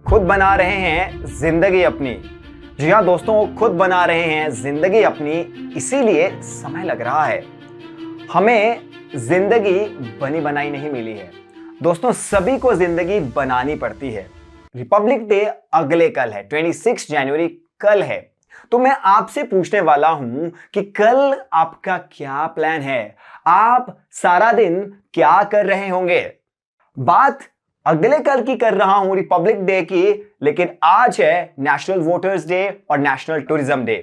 खुद बना रहे हैं जिंदगी अपनी। जी हाँ दोस्तों, वो खुद बना रहे हैं जिंदगी अपनी, इसीलिए समय लग रहा है। हमें जिंदगी बनी बनाई नहीं मिली है दोस्तों, सभी को जिंदगी बनानी पड़ती है। रिपब्लिक डे अगले कल है, 26 जनवरी कल है। तो मैं आपसे पूछने वाला हूं कि कल आपका क्या प्लान है? आप सारा दिन क्या कर रहे होंगे? बात अगले कल की कर रहा हूं, रिपब्लिक डे की, लेकिन आज है नेशनल वोटर्स डे और नेशनल टूरिज्म डे।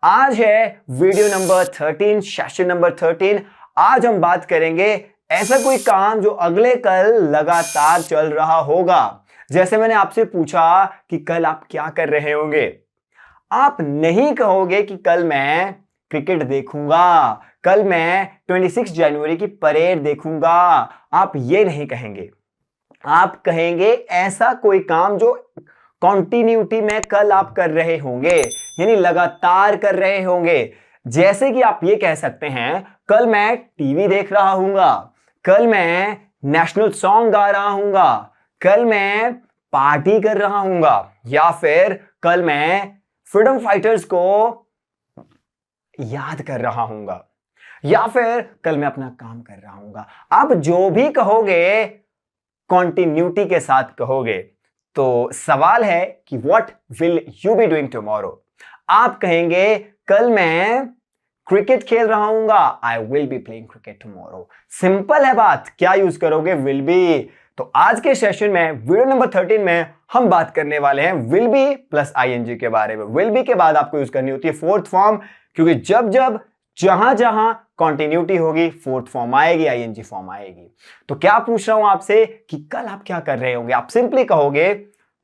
आज है वीडियो नंबर 13, सेशन नंबर 13। आज हम बात करेंगे ऐसा कोई काम जो अगले कल लगातार चल रहा होगा। जैसे मैंने आपसे पूछा कि कल आप क्या कर रहे होंगे, आप नहीं कहोगे कि कल मैं क्रिकेट देखूंगा, कल मैं 26 जनवरी की परेड देखूंगा। आप ये नहीं कहेंगे, आप कहेंगे ऐसा कोई काम जो कॉन्टिन्यूटी में कल आप कर रहे होंगे, यानी लगातार कर रहे होंगे। जैसे कि आप ये कह सकते हैं, कल मैं टीवी देख रहा हूंगा, कल मैं नेशनल सॉन्ग गा रहा हूंगा, कल मैं पार्टी कर रहा हूंगा, या फिर कल मैं फ्रीडम फाइटर्स को याद कर रहा हूंगा, या फिर कल मैं अपना काम कर रहा हूंगा। आप जो भी कहोगे कॉन्टिन्यूटी के साथ कहोगे। तो सवाल है कि what will you be doing tomorrow? आप कहेंगे कल मैं क्रिकेट खेल रहा हूंगा, I will be playing cricket tomorrow. Simple है बात, क्या यूज करोगे? Will be. तो आज के सेशन में, वीडियो नंबर 13 में हम बात करने वाले हैं विल बी प्लस आईएनजी के बारे में। विल बी के बाद आपको यूज करनी होती है फोर्थ फॉर्म, क्योंकि जब जब जहां जहां कॉन्टिन्यूटी होगी फोर्थ फॉर्म आएगी, आईएनजी फॉर्म आएगी। तो क्या पूछ रहा हूं आपसे कि कल आप क्या कर रहे होंगे? आप सिंपली कहोगे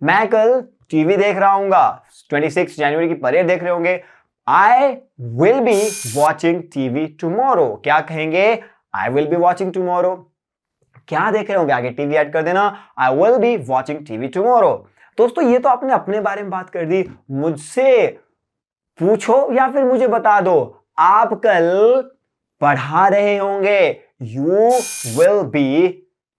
मैं कल टीवी देख रहा हूंगा, 26 जनवरी की परेड देख रहे होंगे, आई will be watching TV tomorrow. क्या कहेंगे? आई विल बी वॉचिंग टुमारो। क्या देख रहे होंगे? आगे टीवी ऐड कर देना, आई will be watching TV tomorrow. दोस्तों ये तो आपने अपने बारे में बात कर दी, मुझसे पूछो या फिर मुझे बता दो, आप कल पढ़ा रहे होंगे, you will be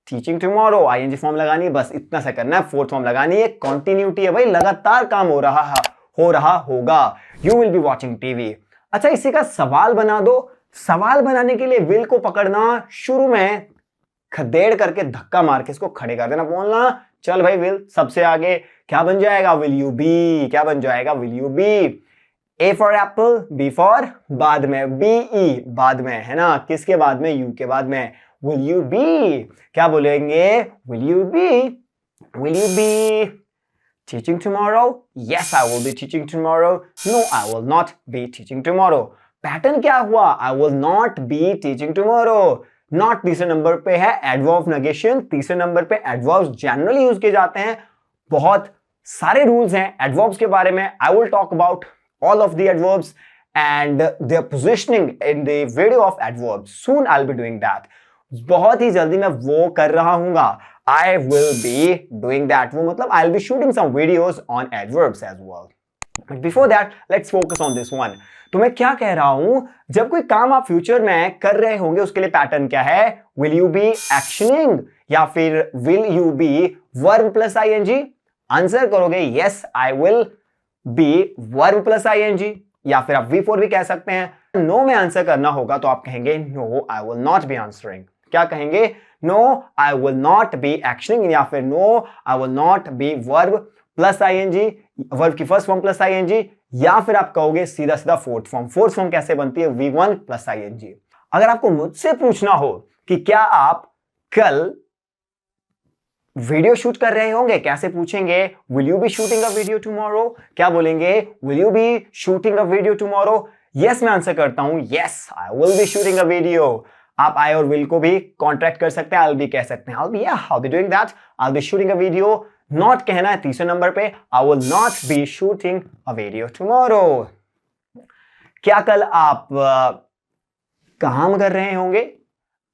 teaching tomorrow. ING form लगानी है, बस इतना सा करना है, फोर्थ फॉर्म लगानी है, कॉन्टिन्यूटी है भाई, लगातार काम हो रहा होगा। You will be watching TV. अच्छा, इसी का सवाल बना दो। सवाल बनाने के लिए विल को पकड़ना, शुरू में खदेड़ करके धक्का मार के इसको खड़े कर देना, बोलना चल भाई विल सबसे आगे। क्या बन जाएगा? Will you be. क्या बन जाएगा? Will you be. A for apple, B for बाद में, BE बाद में, है ना? किसके बाद में? U के बाद में। Will you be? क्या बोलेंगे? Will you be? Will you be teaching tomorrow? Yes, I will be teaching tomorrow. No, I will not be teaching tomorrow. Pattern क्या हुआ? I will not be teaching tomorrow. Not तीसरे नंबर पे है adverb negation, तीसरे नंबर पे adverbs generally use किए जाते हैं। बहुत सारे रूल्स हैं एडवर्ब्स के बारे में। I will talk about all of the adverbs and their positioning in the video of adverbs. Soon I'll be doing that. बहुत ही जल्दी मैं वो कर रहा हूंगा। I will be doing that. वो मतलब I'll be shooting some videos on adverbs as well. But before that, let's focus on this one. तो मैं क्या कह रहा हूं, जब कोई काम आप फ्यूचर में कर रहे होंगे उसके लिए पैटर्न क्या है? Will you be actioning या फिर will you be verb plus ing? Answer करोगे yes, I will be verb plus ING, या फिर आप V4 भी कह सकते हैं। नो में आंसर करना होगा तो आप कहेंगे no I will not be answering. क्या कहेंगे? No I will not be actioning, या फिर no I will not be verb plus ING, verb की फर्स्ट फॉर्म प्लस आईएनजी, या फिर आप कहोगे सीधा सीधा फोर्थ फॉर्म। फोर्थ फॉर्म कैसे बनती है? V1 plus ING. अगर आपको मुझसे पूछना हो कि क्या आप कल वीडियो शूट कर रहे होंगे, कैसे पूछेंगे? Will you B shooting a video tomorrow? क्या बोलेंगे? Will you B shooting a video tomorrow? Yes मैं आंसर करता हूं, yes I will B shooting a video. आप आई और विल को भी कॉन्ट्रैक्ट कर सकते हैं, आई बी कह सकते हैं, I be doing that, I be shooting a video. Not कहना है तीसरे नंबर पे, I will not be shooting a video tomorrow. क्या कल आप काम कर रहे होंगे?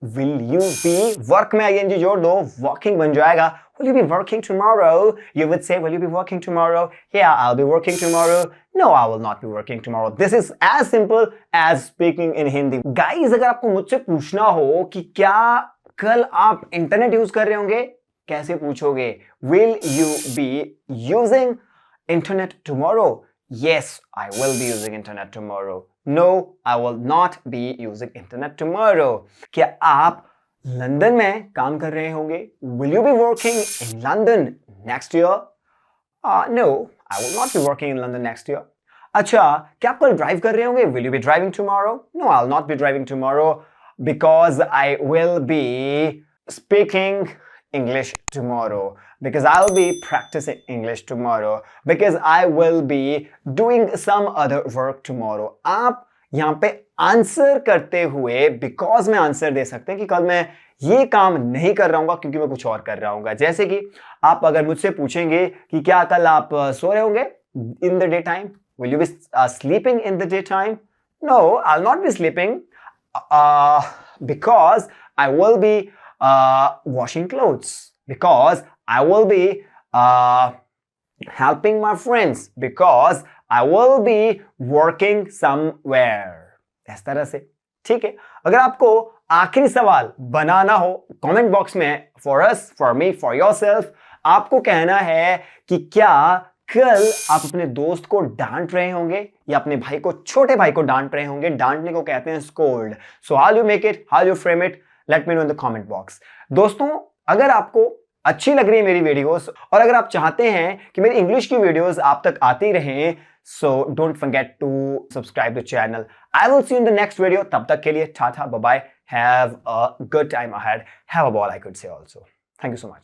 Will you be, वर्क में आईएनजी जोड़ दो, वर्किंग बन जाएगा। Will you be working tomorrow? You would say, will you be working tomorrow? Yeah, I'll be working tomorrow. No, I will not be working tomorrow. This is as simple as speaking in Hindi. Guys, अगर आपको मुझसे पूछना हो कि क्या कल आप internet use कर रहे होंगे, कैसे पूछोगे? Will you be using internet tomorrow? Yes, I will be using internet tomorrow. No, I will not be using internet tomorrow. क्या आप लंदन में काम कर रहे होंगे? Will you be working in London next year? No, I will not be working in London next year. अच्छा, क्या आप कल ड्राइव कर रहे होंगे? Will you be driving tomorrow? No, I'll not be driving tomorrow because I will be speaking English tomorrow. Because I'll be practicing English tomorrow. Because I will be doing some other work tomorrow. आप यहाँ पे answer करते हुए because में answer दे सकते हैं कि कल मैं ये काम नहीं कर रहा हूँ क्योंकि मैं कुछ और कर रहा हूँ। जैसे कि आप अगर मुझसे पूछेंगे कि क्या कल आप सो रहे होंगे in the daytime? Will you be sleeping in the daytime? No, I'll not be sleeping because I will be washing clothes. Because I will be helping my friends. Because I will be working somewhere. इस तरह से ठीक है। अगर आपको आखिरी सवाल बनाना हो कमेंट बॉक्स में for us, for me, for yourself, आपको कहना है कि क्या कल आप अपने दोस्त को डांट रहे होंगे या अपने भाई को, छोटे भाई को डांट रहे होंगे। डांटने को कहते हैं scold. So how you make it, how you frame it, let me know in the comment box. दोस्तों, अगर आपको अच्छी लग रही है मेरी वीडियोस और अगर आप चाहते हैं कि मेरी इंग्लिश की वीडियोस आप तक आती रहें, so don't forget to subscribe the channel. I will see you in the next video. तब तक के लिए tata, bye bye, have a good time ahead, have a ball I could say also. Thank you so much.